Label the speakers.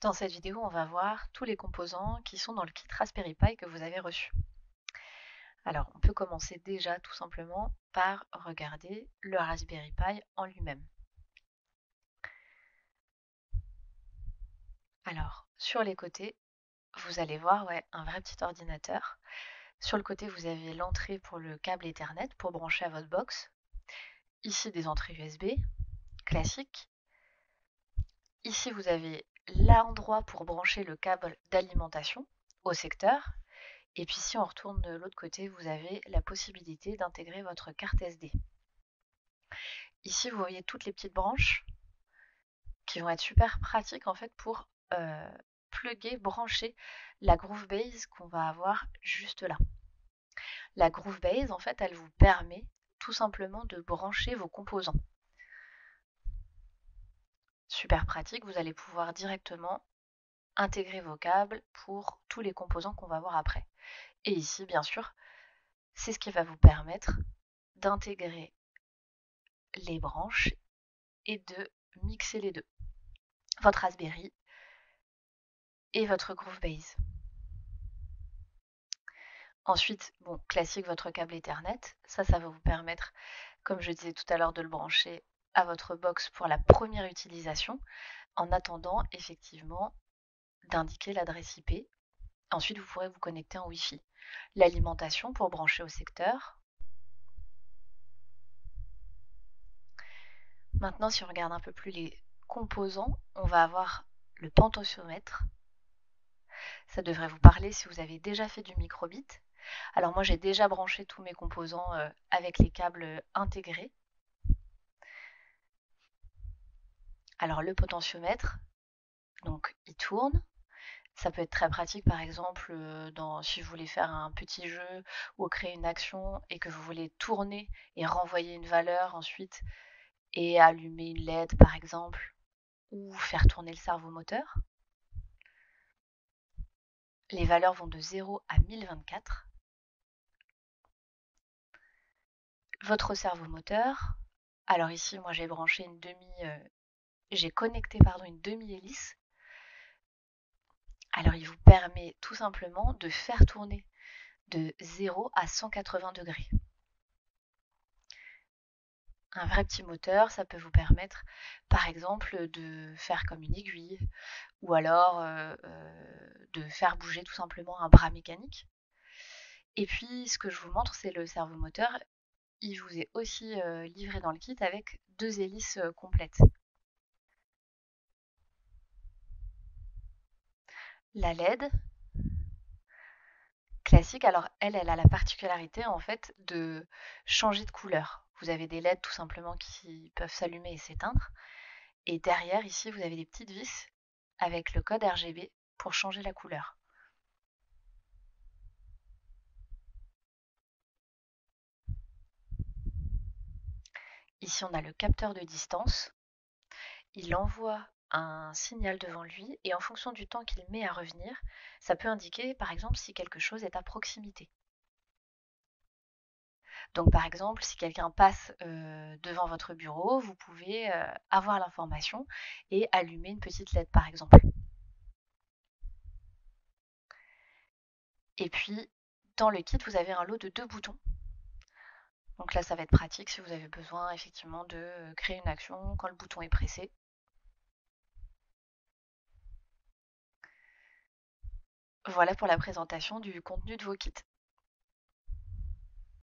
Speaker 1: Dans cette vidéo, on va voir tous les composants qui sont dans le kit Raspberry Pi que vous avez reçu. Alors, on peut commencer déjà tout simplement par regarder le Raspberry Pi en lui-même. Alors, sur les côtés, vous allez voir un vrai petit ordinateur. Sur le côté, vous avez l'entrée pour le câble Ethernet pour brancher à votre box. Ici, des entrées USB classiques. Ici, vous avez l'endroit pour brancher le câble d'alimentation au secteur. Et puis si on retourne de l'autre côté, vous avez la possibilité d'intégrer votre carte SD. Ici, vous voyez toutes les petites branches qui vont être super pratiques en fait pour plugger, brancher la Groovebase qu'on va avoir juste là. La Groovebase, en fait, elle vous permet tout simplement de brancher vos composants. Super pratique, vous allez pouvoir directement intégrer vos câbles pour tous les composants qu'on va voir après. Et ici, bien sûr, c'est ce qui va vous permettre d'intégrer les branches et de mixer les deux. Votre Raspberry et votre Groovebase. Ensuite, bon, classique, votre câble Ethernet. Ça va vous permettre, comme je disais tout à l'heure, de le brancher à votre box pour la première utilisation, en attendant effectivement d'indiquer l'adresse IP. Ensuite, vous pourrez vous connecter en Wi-Fi. L'alimentation pour brancher au secteur. Maintenant, si on regarde un peu plus les composants, on va avoir le potentiomètre. Ça devrait vous parler si vous avez déjà fait du microbit. Alors moi j'ai déjà branché tous mes composants avec les câbles intégrés. Alors le potentiomètre, donc il tourne. Ça peut être très pratique par exemple si vous voulez faire un petit jeu ou créer une action et que vous voulez tourner et renvoyer une valeur ensuite et allumer une LED par exemple ou faire tourner le servomoteur. Les valeurs vont de 0 à 1024. Votre servomoteur, alors ici moi j'ai branché j'ai connecté une demi-hélice. Alors il vous permet tout simplement de faire tourner de 0 à 180 degrés. Un vrai petit moteur, ça peut vous permettre par exemple de faire comme une aiguille ou alors de faire bouger tout simplement un bras mécanique. Et puis ce que je vous montre, c'est le servomoteur. Il vous est aussi livré dans le kit avec 2 hélices complètes. La LED classique, alors elle a la particularité en fait de changer de couleur. Vous avez des LED tout simplement qui peuvent s'allumer et s'éteindre. Et derrière, ici, vous avez des petites vis avec le code RGB pour changer la couleur. Ici, on a le capteur de distance. Il envoie un signal devant lui et en fonction du temps qu'il met à revenir, ça peut indiquer par exemple si quelque chose est à proximité. Donc par exemple, si quelqu'un passe devant votre bureau, vous pouvez avoir l'information et allumer une petite LED par exemple. Et puis, dans le kit, vous avez un lot de 2 boutons. Donc là, ça va être pratique si vous avez besoin effectivement de créer une action quand le bouton est pressé. Voilà pour la présentation du contenu de vos kits.